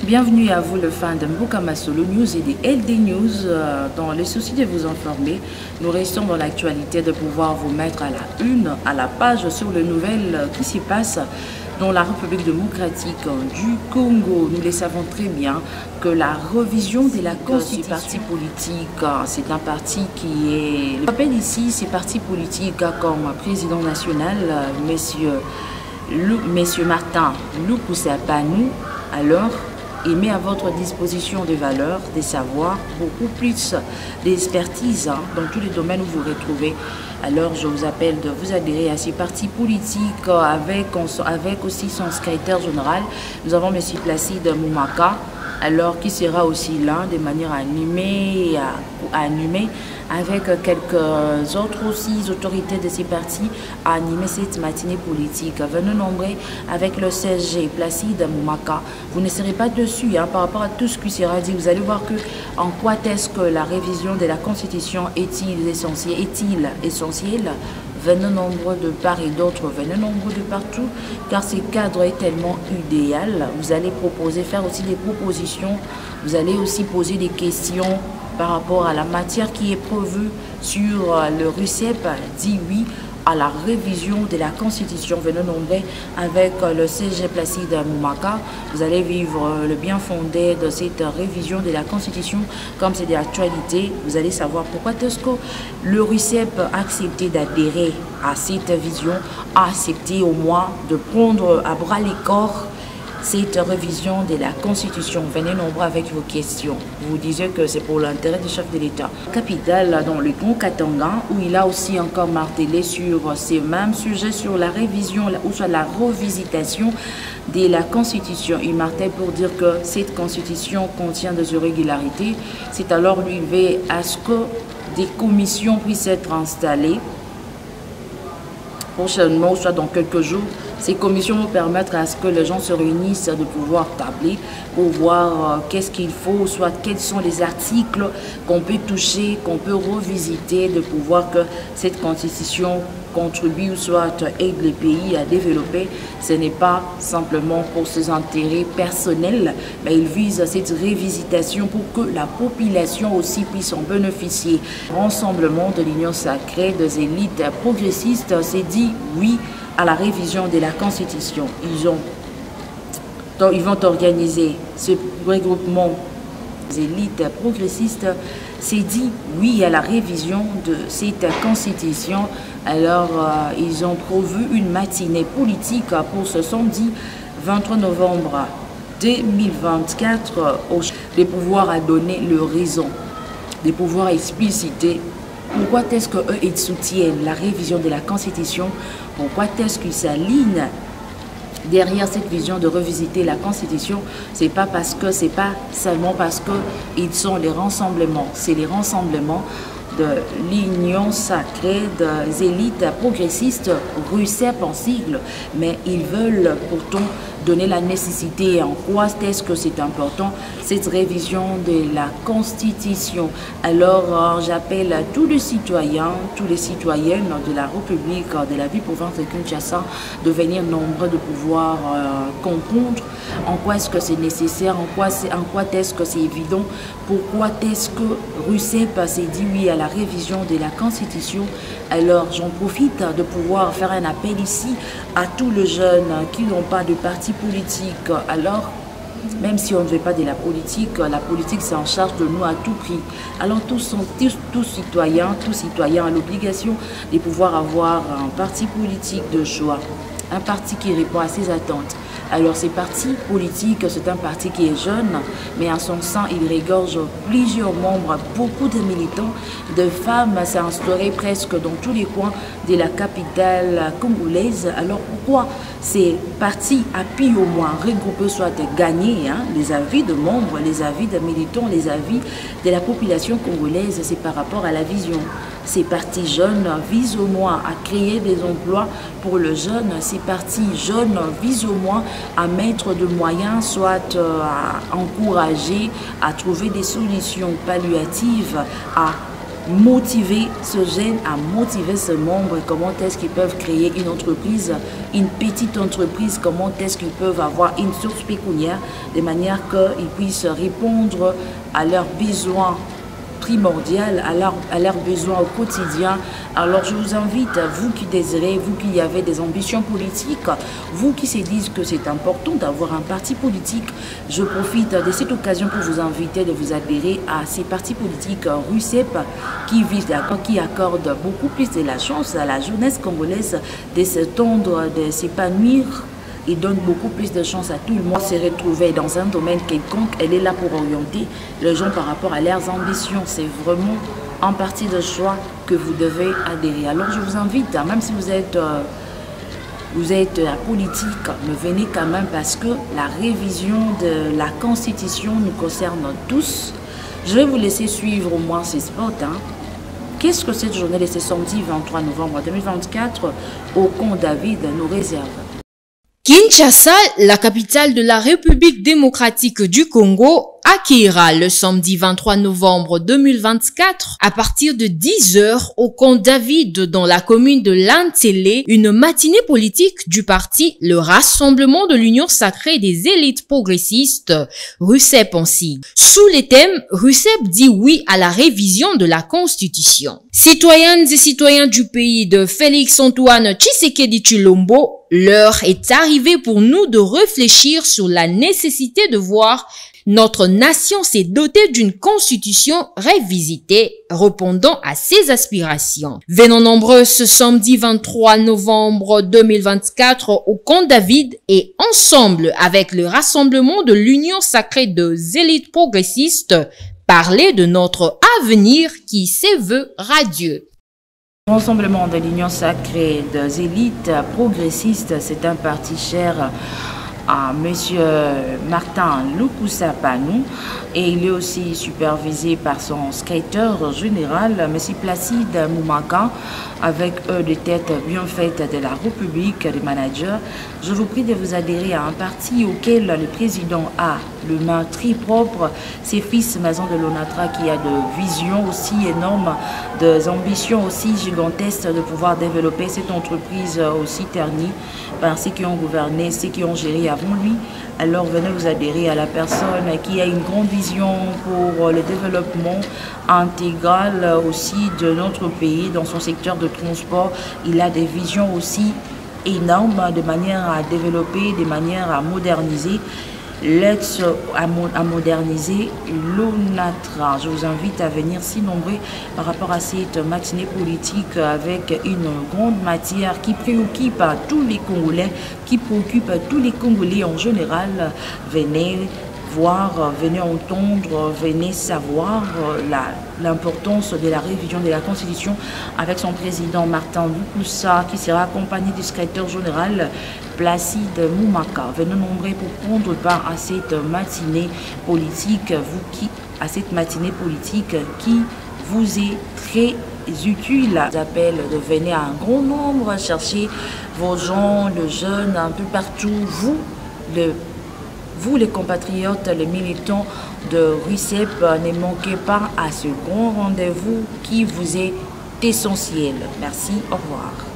Bienvenue à vous, le fan de Mbukama Solo News et des LD News. Dans le souci de vous informer, nous restons dans l'actualité de pouvoir vous mettre à la une, à la page sur les nouvelles qui s'y passent dans la République démocratique du Congo. Nous le savons très bien que la révision de la Constitution du parti politique, c'est un parti qui est... Je rappelle ici ces partis politiques comme président national, Monsieur Martin Lukusapanou, alors il met à votre disposition des valeurs, des savoirs, beaucoup plus d'expertise dans tous les domaines où vous vous retrouvez. Alors je vous appelle de vous adhérer à ces partis politiques avec aussi son secrétaire général. Nous avons M. Placide Moumaka, alors qui sera aussi là de manière animée avec quelques autres aussi autorités de ces partis à animer cette matinée politique. Venez nombreux avec le CSG Placide Moumaka. Vous ne serez pas dessus par rapport à tout ce qui sera dit. Vous allez voir que en quoi est-ce que la révision de la Constitution est-il essentiel. Venez nombreux de part et d'autre, venez nombreux de partout, car ce cadre est tellement idéal. Vous allez faire aussi des propositions, vous allez aussi poser des questions par rapport à la matière qui est prévue sur le RUCEP, dit oui à la révision de la Constitution. Venez nombreux avec le CG Placide Moumaka. Vous allez vivre le bien fondé de cette révision de la Constitution. Comme c'est de l'actualité, vous allez savoir pourquoi est-ce que le RUCEP a accepté d'adhérer à cette vision, a accepté au moins de prendre à bras les corps cette révision de la Constitution. Venez nombreux avec vos questions. Vous disiez que c'est pour l'intérêt du chef de l'État. Capitale, dans le Grand Katanga, où il a aussi encore martelé sur ces mêmes sujets, sur la révision ou sur la revisitation de la Constitution. Il martèle pour dire que cette Constitution contient des irrégularités. C'est alors lui levé à ce que des commissions puissent être installées prochainement, soit dans quelques jours. Ces commissions vont permettre à ce que les gens se réunissent, de pouvoir tabler pour voir qu'est-ce qu'il faut, soit quels sont les articles qu'on peut toucher, qu'on peut revisiter, de pouvoir que cette constitution contribue ou soit aide les pays à développer. Ce n'est pas simplement pour ses intérêts personnels, mais il vise cette révisitation pour que la population aussi puisse en bénéficier. Rassemblement de l'Union sacrée des élites progressistes s'est dit oui à la révision de la Constitution. Ils vont organiser ce regroupement des élites progressistes, s'est dit oui à la révision de cette Constitution. Alors, ils ont prévu une matinée politique pour ce samedi 23 novembre 2024, de pouvoir à donner leur raison, de pouvoir expliciter pourquoi est-ce qu'eux, ils soutiennent la révision de la Constitution, pourquoi est-ce qu'ils s'alignent derrière cette vision de revisiter la Constitution. C'est pas seulement parce qu'ils sont les rassemblements, c'est les rassemblements de l'Union sacrée des élites progressistes, RUCEP en sigle, mais ils veulent pourtant donner la nécessité, en quoi est-ce que c'est important, cette révision de la Constitution. Alors, j'appelle tous les citoyens, toutes les citoyennes de la République, de la ville-province de Kinshasa, de venir nombreux, de pouvoir comprendre en quoi est-ce que c'est nécessaire, en quoi est-ce que c'est évident, pourquoi est-ce que RUCEP s'est dit oui à la révision de la Constitution. Alors, j'en profite de pouvoir faire un appel ici à tous les jeunes qui n'ont pas de parti politique. Alors, même si on ne veut pas de la politique c'est en charge de nous à tout prix. Alors tous citoyens ont l'obligation de pouvoir avoir un parti politique de choix, un parti qui répond à ses attentes. Alors ces partis politiques, c'est un parti qui est jeune, mais en son sein, il regorge plusieurs membres, beaucoup de militants, de femmes, s'est instauré presque dans tous les coins de la capitale congolaise. Alors pourquoi ces partis appuient au moins regroupés soit gagnés, les avis de membres, les avis de militants, les avis de la population congolaise, c'est par rapport à la vision. Ces partis jeunes visent au moins à créer des emplois pour le jeune. Ces partis jeunes visent au moins à mettre de moyens, soit à encourager, à trouver des solutions palliatives, à motiver ce jeune, à motiver ce membre, comment est-ce qu'ils peuvent créer une entreprise, une petite entreprise, comment est-ce qu'ils peuvent avoir une source pécuniaire, de manière qu'ils puissent répondre à leurs besoins primordial à leurs besoins au quotidien. Alors je vous invite, vous qui désirez, vous qui avez des ambitions politiques, vous qui se disent que c'est important d'avoir un parti politique, je profite de cette occasion pour vous inviter de vous adhérer à ces partis politiques RUCEP qui accordent beaucoup plus de la chance à la jeunesse congolaise de s'étendre, de s'épanouir. Il donne beaucoup plus de chance à tout le monde de se retrouver dans un domaine quelconque. Elle est là pour orienter les gens par rapport à leurs ambitions. C'est vraiment en partie de choix que vous devez adhérer. Alors je vous invite, même si vous êtes apolitique, mais venez quand même parce que la révision de la Constitution nous concerne tous. Je vais vous laisser suivre au moins ces spots. Qu'est-ce que cette journée de ce samedi 23 novembre 2024 au Camp David nous réserve? Kinshasa, la capitale de la République démocratique du Congo, accueillera le samedi 23 novembre 2024 à partir de 10 h au Camp David dans la commune de Lantélé une matinée politique du parti Le Rassemblement de l'Union sacrée des élites progressistes, RUCEP ainsi. Sous les thèmes, RUCEP dit oui à la révision de la Constitution. Citoyennes et citoyens du pays de Félix-Antoine Tshisekedi Tshilombo, l'heure est arrivée pour nous de réfléchir sur la nécessité de voir notre nation s'est dotée d'une constitution révisitée, répondant à ses aspirations. Venons nombreux ce samedi 23 novembre 2024 au Camp David et ensemble avec le Rassemblement de l'Union sacrée des élites progressistes, parler de notre avenir qui se veut radieux. Le Rassemblement de l'Union sacrée des élites progressistes, c'est un parti cher à M. Martin Lukusa Panou et il est aussi supervisé par son secrétaire général, M. Placide Moumaka, avec eux des têtes bien faites de la République, des managers. Je vous prie de vous adhérer à un parti auquel le président a le main très propre, ses fils Maison de l'Onatra qui a de visions aussi énormes, des ambitions aussi gigantesques de pouvoir développer cette entreprise aussi ternie par ceux qui ont gouverné, ceux qui ont géré avant lui. Alors venez vous adhérer à la personne qui a une grande vision pour le développement intégral aussi de notre pays dans son secteur de transport. Il a des visions aussi énormes de manière à développer, de manière à moderniser à moderniser l'ONATRA. Je vous invite à venir s'y nombreux par rapport à cette matinée politique avec une grande matière qui préoccupe tous les Congolais, qui préoccupe tous les Congolais en général. Venez voir, venez entendre, venez savoir l'importance de la révision de la Constitution avec son président Martin Lukusa qui sera accompagné du secrétaire général Placide Moumaka. Venez nombreux pour prendre part à cette matinée politique, qui vous est très utile. J'appelle de venir à un grand nombre, chercher vos gens, le jeune, un peu partout, vous les compatriotes, les militants de RUCEP, ne manquez pas à ce grand rendez-vous qui vous est essentiel. Merci, au revoir.